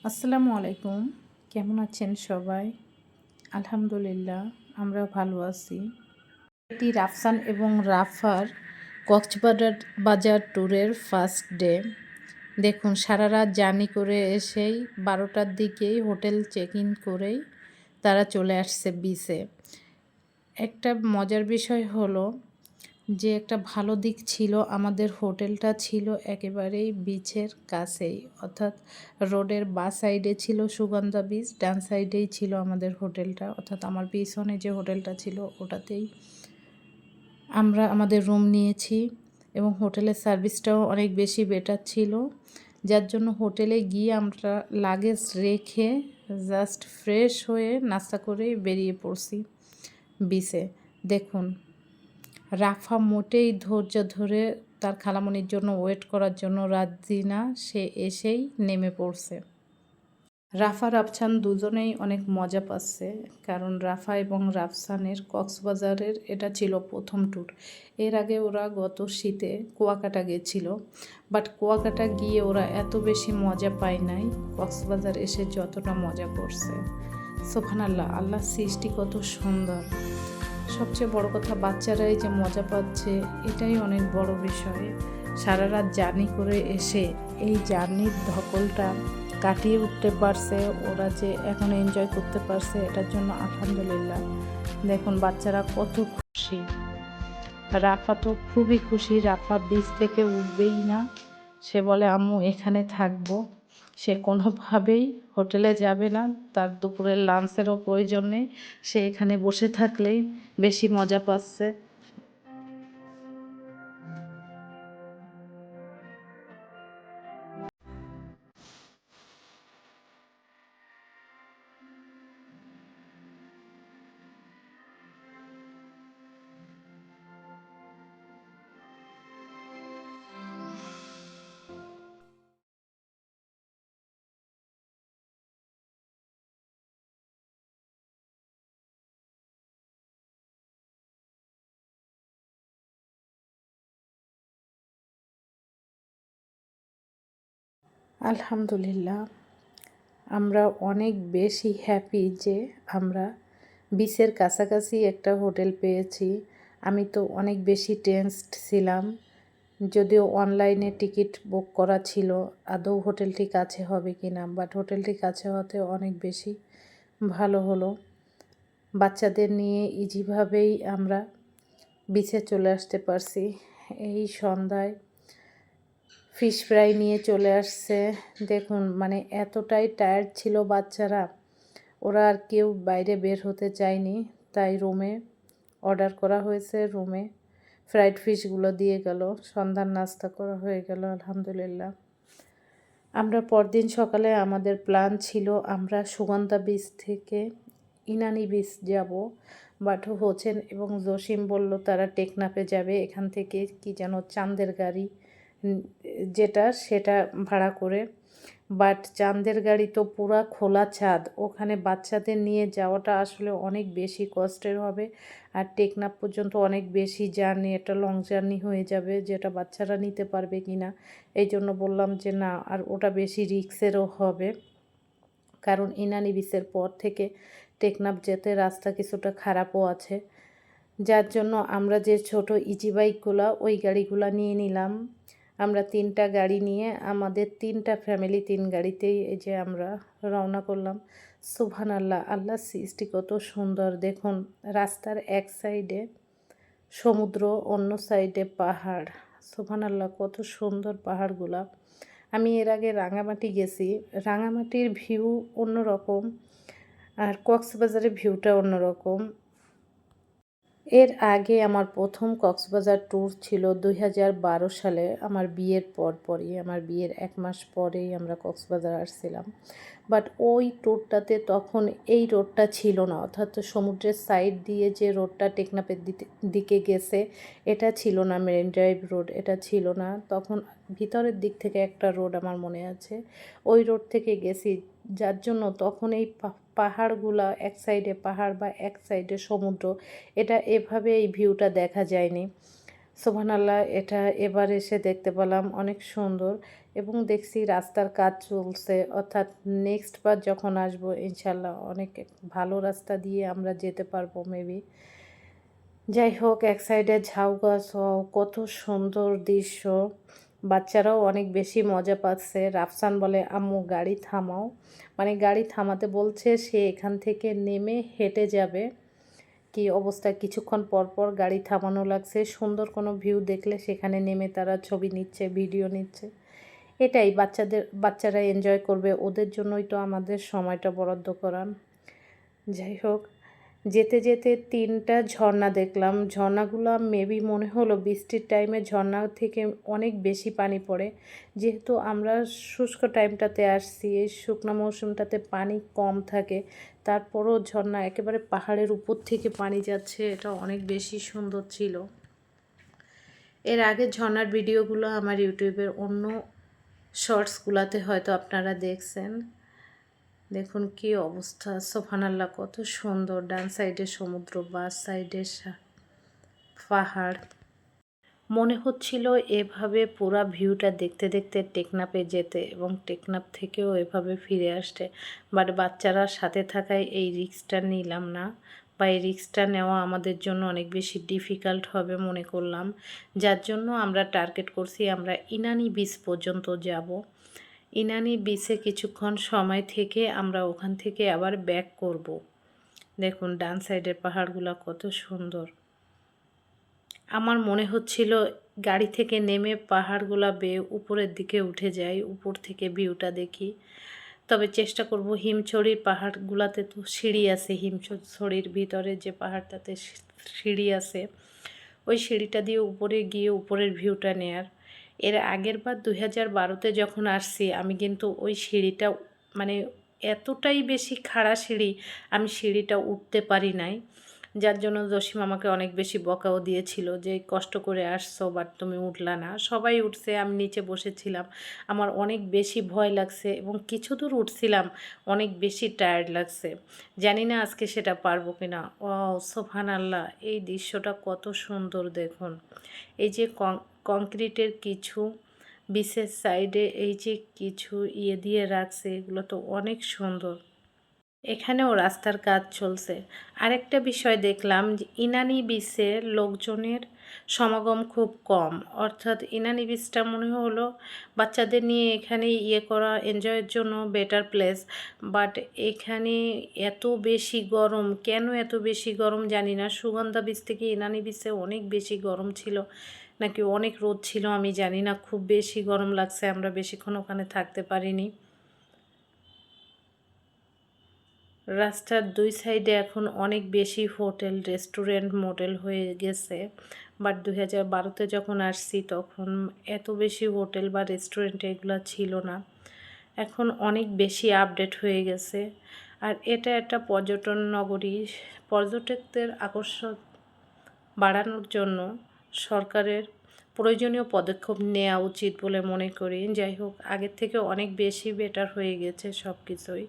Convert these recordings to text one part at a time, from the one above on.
আসসালামু আলাইকুম। কেমন আছেন সবাই? আলহামদুলিল্লাহ, আমরা ভালো আছি। এটি রাফসান এবং রাফার কক্সবাজার বাজার ট্যুরের ফার্স্ট ডে। দেখুন, সারা রাত জার্নি করে এসেই 12টার দিকেই হোটেল চেক ইন করেই তারা চলে আসছে বিচে। একটা মজার বিষয় হলো যে একটা ভালো দিক ছিল, আমাদের হোটেলটা ছিল একেবারেই বিচের কাছেই, অর্থাৎ রোডের বাঁ সাইডে ছিল সুগন্ধা বিচ, ডান সাইডেই ছিল আমাদের হোটেলটা, অর্থাৎ আমার পিছনে যে হোটেলটা ছিল ওটাতেই আমরা আমাদের রুম নিয়েছি এবং হোটেলের সার্ভিসটাও অনেক বেশি বেটার ছিল, যার জন্য হোটেলে গিয়ে আমরা লাগেজ রেখে জাস্ট ফ্রেশ হয়ে নাস্তা করে বেরিয়ে পড়ছি বিচে। দেখুন, রাফা মোটেই ধৈর্য ধরে তার খালামণির জন্য ওয়েট করার জন্য রাজি না, সে এসেই নেমে পড়ছে। রাফা রাফসান দুজনেই অনেক মজা পাচ্ছে, কারণ রাফা এবং রাফসানের কক্সবাজারের এটা ছিল প্রথম ট্যুর। এর আগে ওরা গত শীতে কুয়াকাটা গেছিল, বাট কুয়াকাটা গিয়ে ওরা এত বেশি মজা পায় নাই কক্সবাজার এসে যতটা মজা করছে। সুবহানাল্লাহ, আল্লাহর সৃষ্টি কত সুন্দর। সবচেয়ে বড় কথা, বাচ্চারাই যে মজা পাচ্ছে এটাই অনেক বড় বিষয়। সারা রাত জার্নি করে এসে এই জার্নির ধকলটা কাটিয়ে উঠতে পারছে, ওরা যে এখন এনজয় করতে পারছে, এটার জন্য আলহামদুলিল্লাহ। দেখুন বাচ্চারা কত খুশি। রাফা তো খুবই খুশি, রাফা বিচ থেকে উঠবেই না। সে বলে আম্মু এখানে থাকবো। সে কোনোভাবেই হোটেলে যাবে না, তার দুপুরের লাঞ্চেরও প্রয়োজন নেই, সে এখানে বসে থাকলেই বেশি মজা পাচ্ছে। আলহামদুলিল্লাহ, আমরা অনেক বেশি হ্যাপি যে আমরা বিচের কাছাকাছি একটা হোটেল পেয়েছি। আমি তো অনেক বেশি টেনসড ছিলাম, যদিও অনলাইনে টিকিট বুক করা ছিল আদৌ হোটেলটি কাছে হবে কি না, বাট হোটেলটি কাছে হতে অনেক বেশি ভালো হলো। বাচ্চাদের নিয়ে ইজিভাবেই আমরা বিচে চলে আসতে পারছি। এই সন্ধ্যায় ফিশ ফ্রাই নিয়ে চলে আসছে। দেখুন, মানে এতটাই টায়ার্ড ছিল বাচ্চারা, ওরা আর কেউ বাইরে বের হতে চায়নি, তাই রুমে অর্ডার করা হয়েছে। রুমে ফ্রাইড ফিশগুলো দিয়ে গেল, সন্ধ্যার নাস্তা করা হয়ে গেল আলহামদুলিল্লাহ। আমরা পরদিন সকালে আমাদের প্ল্যান ছিল আমরা সুগন্ধা বিচ থেকে ইনানি বিচ যাব, বাট হোসেন এবং জসিম বলল তারা টেকনাফে যাবে, এখান থেকে কি যেন চাঁদের গাড়ি যেটা সেটা ভাড়া করে। বাট চাঁদের গাড়ি তো পুরা খোলা ছাদ, ওখানে বাচ্চাদের নিয়ে যাওয়াটা আসলে অনেক বেশি কষ্টের হবে, আর টেকনাফ পর্যন্ত অনেক বেশি জার্নি, একটা লং জার্নি হয়ে যাবে, যেটা বাচ্চারা নিতে পারবে কি না। এই জন্য বললাম যে না, আর ওটা বেশি রিস্কেরও হবে, কারণ ইনানি বিচের পর থেকে টেকনাফ যেতে রাস্তা কিছুটা খারাপও আছে, যার জন্য আমরা যে ছোট ইজি বাইকগুলো ওই গাড়িগুলো নিয়ে নিলাম। আমরা 3টা গাড়ি নিয়ে আমাদের 3টা ফ্যামিলি 3 গাড়িতেই এই যে আমরা রওনা করলাম। সুবহানাল্লাহ, আল্লাহর সৃষ্টি কত সুন্দর। দেখুন, রাস্তার এক সাইডে সমুদ্র, অন্য সাইডে পাহাড়। সুবহানাল্লাহ, কত সুন্দর পাহাড়গুলা। আমি এর আগে রাঙামাটি গেছি, রাঙামাটির ভিউ অন্যরকম, আর কক্সবাজারের ভিউটা অন্যরকম। এর আগে আমার প্রথম কক্সবাজার ট্যুর ছিল 2012 সালে, আমার বিয়ের পরই, আমার বিয়ের 1 মাস পরেই আমরা কক্সবাজার আসছিলাম। বাট ওই ট্যুরটাতে তখন এই রোডটা ছিল না, অর্থাৎ সমুদ্রের সাইড দিয়ে যে রোডটা টেকনাফের দিকে গেছে এটা ছিল না, মেরিন ড্রাইভ রোড এটা ছিল না, তখন ভিতরের দিক থেকে একটা রোড আমার মনে আছে, ওই রোড থেকে গেছি, যার জন্য তখন এই পাহাড়গুলা এক সাইডে পাহাড় বা এক সাইডে সমুদ্র, এটা এভাবে এই ভিউটা দেখা যায়নি। সুবহানাল্লাহ, এটা এবার এসে দেখতে পেলাম অনেক সুন্দর। এবং দেখছি রাস্তার কাজ চলছে, অর্থাৎ নেক্সট বার যখন আসবো ইনশাল্লাহ অনেক ভালো রাস্তা দিয়ে আমরা যেতে পারবো মেবি। যাই হোক, এক সাইডে ঝাউ গাছ, কত সুন্দর দৃশ্য। বাচ্চারাও অনেক বেশি মজা পাচ্ছে। রাফসান বলে আম্মু গাড়ি থামাও, মানে গাড়ি থামাতে বলছে, সে এখান থেকে নেমে হেঁটে যাবে। কি অবস্থা, কিছুক্ষণ পর পর গাড়ি থামানো লাগছে, সুন্দর কোনো ভিউ দেখলে সেখানে নেমে তারা ছবি নিচ্ছে, ভিডিও নিচ্ছে। এটাই বাচ্চারা এনজয় করবে, ওদের জন্যই তো আমাদের সময়টা বরাদ্দ করা। যাই হোক, যেতে যেতে 3টা ঝর্ণা দেখলাম। ঝর্ণাগুলো মেবি মনে হলো বৃষ্টির টাইমে ঝর্ণা থেকে অনেক বেশি পানি পড়ে, যেহেতু আমরা শুষ্ক টাইমটাতে আসছি, এই শুকনো মৌসুমটাতে পানি কম থাকে, তারপরও ঝর্ণা একেবারে পাহাড়ের উপর থেকে পানি যাচ্ছে, এটা অনেক বেশি সুন্দর ছিল। এর আগে ঝর্ণার ভিডিওগুলো আমার ইউটিউবের অন্য শর্টসগুলোতে হয়তো আপনারা দেখছেন। দেখুন কি অবস্থা, সুবহানাল্লাহ, কত সুন্দর। ডান সাইডে সমুদ্র, বাস সাইডে পাহাড়। মনে হচ্ছিল এভাবে পুরা ভিউটা দেখতে দেখতে টেকনাফে যেতে এবং টেকনাফ থেকেও এভাবে ফিরে আসতে, বাট বাচ্চারা সাথে থাকায় এই রিস্কটা নিলাম না, বা এই রিস্কটা নেওয়া আমাদের জন্য অনেক বেশি ডিফিকাল্ট হবে মনে করলাম, যার জন্য আমরা টার্গেট করছি আমরা ইনানি বিচ পর্যন্ত যাব। ইনানি বিচে কিছুক্ষণ সময় থেকে আমরা ওখান থেকে আবার ব্যাক করব। দেখুন ডান সাইডের পাহাড়গুলো কত সুন্দর। আমার মনে হচ্ছিল গাড়ি থেকে নেমে পাহাড়গুলা বেয়ে উপরের দিকে উঠে যাই, উপর থেকে ভিউটা দেখি। তবে চেষ্টা করব, হিমছড়ির পাহাড়গুলাতে তো সিঁড়ি আছে, হিমছড়ির ভিতরে যে পাহাড়টাতে সিঁড়ি আছে, ওই সিঁড়িটা দিয়ে উপরে গিয়ে উপরের ভিউটা নেয়ার। এর আগের বার 2012-তে যখন আসছি আমি কিন্তু ওই সিঁড়িটা, মানে এতটাই বেশি খাড়া সিঁড়ি, আমি সিঁড়িটা উঠতে পারি নাই, যার জন্য জসিম আমাকে অনেক বেশি বকাও দিয়েছিল যে কষ্ট করে আসছো বাট তুমি উঠলা না। সবাই উঠছে, আমি নিচে বসেছিলাম, আমার অনেক বেশি ভয় লাগছে এবং কিছু দূর উঠছিলাম, অনেক বেশি টায়ার্ড লাগছে। জানি না আজকে সেটা পারবো কিনা। ও সুবহানাল্লাহ, এই দৃশ্যটা কত সুন্দর দেখুন। এই যে কংক্রিটের কিছু বিশেষ সাইডে এই যে কিছু দিয়ে রাখছে, এগুলো তো অনেক সুন্দর। এখানেও রাস্তার কাজ চলছে। আরেকটা বিষয় দেখলাম যে ইনানি বিচে লোকজনের সমাগম খুব কম, অর্থাৎ ইনানি বিচটা মনে হলো বাচ্চাদের নিয়ে এখানে করা, এনজয়ের জন্য বেটার প্লেস, বাট এখানে এত বেশি গরম, কেন এত বেশি গরম জানি না। সুগন্ধা বিচ থেকে ইনানি বিচে অনেক বেশি গরম ছিল, নাকি অনেক রোদ ছিল আমি জানি না, খুব বেশি গরম লাগছে, আমরা বেশিক্ষণ ওখানে থাকতে পারিনি। রাস্তার 2 সাইডে এখন অনেক বেশি হোটেল, রেস্টুরেন্ট, মোটেল হয়ে গেছে, বাট 2012-তে যখন আসছি তখন এত বেশি হোটেল বা রেস্টুরেন্ট এগুলো ছিল না, এখন অনেক বেশি আপডেট হয়ে গেছে। আর এটা একটা পর্যটন নগরী, পর্যটকদের আকর্ষণ বাড়ানোর জন্য সরকারের প্রয়োজনীয় পদক্ষেপ নেওয়া উচিত বলে মনে করি। যাই হোক, আগের থেকে অনেক বেশি বেটার হয়ে গেছে সব কিছুই।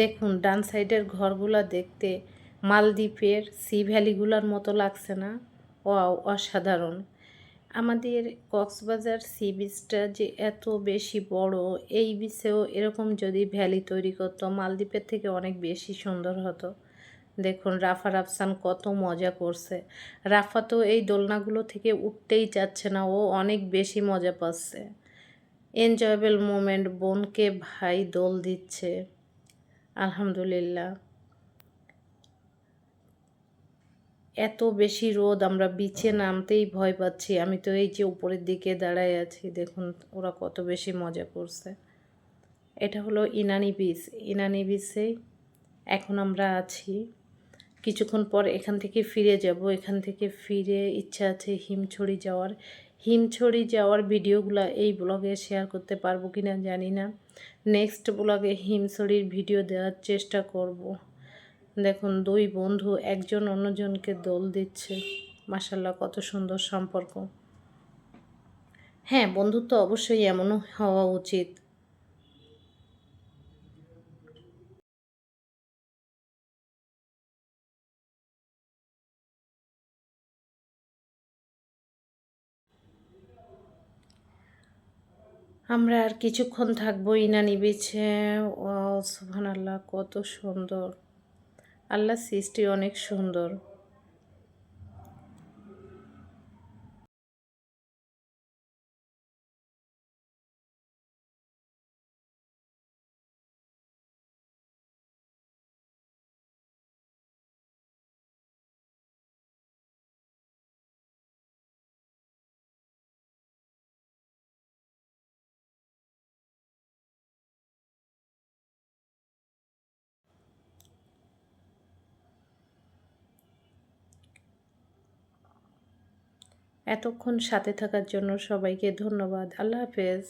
দেখুন ডান সাইডের ঘরগুলো দেখতে মালদ্বীপের সি ভ্যালিগুলোর মতো লাগছে না? ওয়াও, অসাধারণ। আমাদের কক্সবাজার সি বিচটা যে এত বেশি বড়, এই বিচেও এরকম যদি ভ্যালি তৈরি করতো মালদ্বীপের থেকে অনেক বেশি সুন্দর হতো। দেখুন রাফা রাফসান কত মজা করছে। রাফা তো এই দোলনাগুলো থেকে উঠতেই চাচ্ছে না, ও অনেক বেশি মজা পাচ্ছে। এনজয়েবল মোমেন্ট, বোনকে ভাই দোল দিচ্ছে। আলহামদুলিল্লাহ। এত বেশি রোদ, আমরা বিচে নামতেই ভয় পাচ্ছি। আমি তো এই যে উপরের দিকে দাঁড়ায় আছি, দেখুন ওরা কত বেশি মজা করছে। এটা হলো ইনানি বিচ। ইনানি বিচেই এখন আমরা আছি, কিছুক্ষণ পর এখান থেকে ফিরে যাব। এখান থেকে ফিরে ইচ্ছা আছে হিমছড়ি যাওয়ার। হিমছড়ি যাওয়ার ভিডিওগুলো এই ব্লগে শেয়ার করতে পারবো কি না জানি না। নেক্সট ব্লগে হিমছড়ির ভিডিও দেওয়ার চেষ্টা করব। দেখুন দুই বন্ধু একজন অন্যজনকে দোল দিচ্ছে, মাশাআল্লাহ কত সুন্দর সম্পর্ক। হ্যাঁ, বন্ধুত্ব অবশ্যই এমনও হওয়া উচিত। আমরা আর কিছুক্ষণ থাকবো ইনানি বিচে। ও সুবহানাল্লাহ কত সুন্দর, আল্লাহর সৃষ্টি অনেক সুন্দর। এতক্ষণ সাথে থাকার জন্য সবাইকে ধন্যবাদ। আল্লাহ হাফেজ।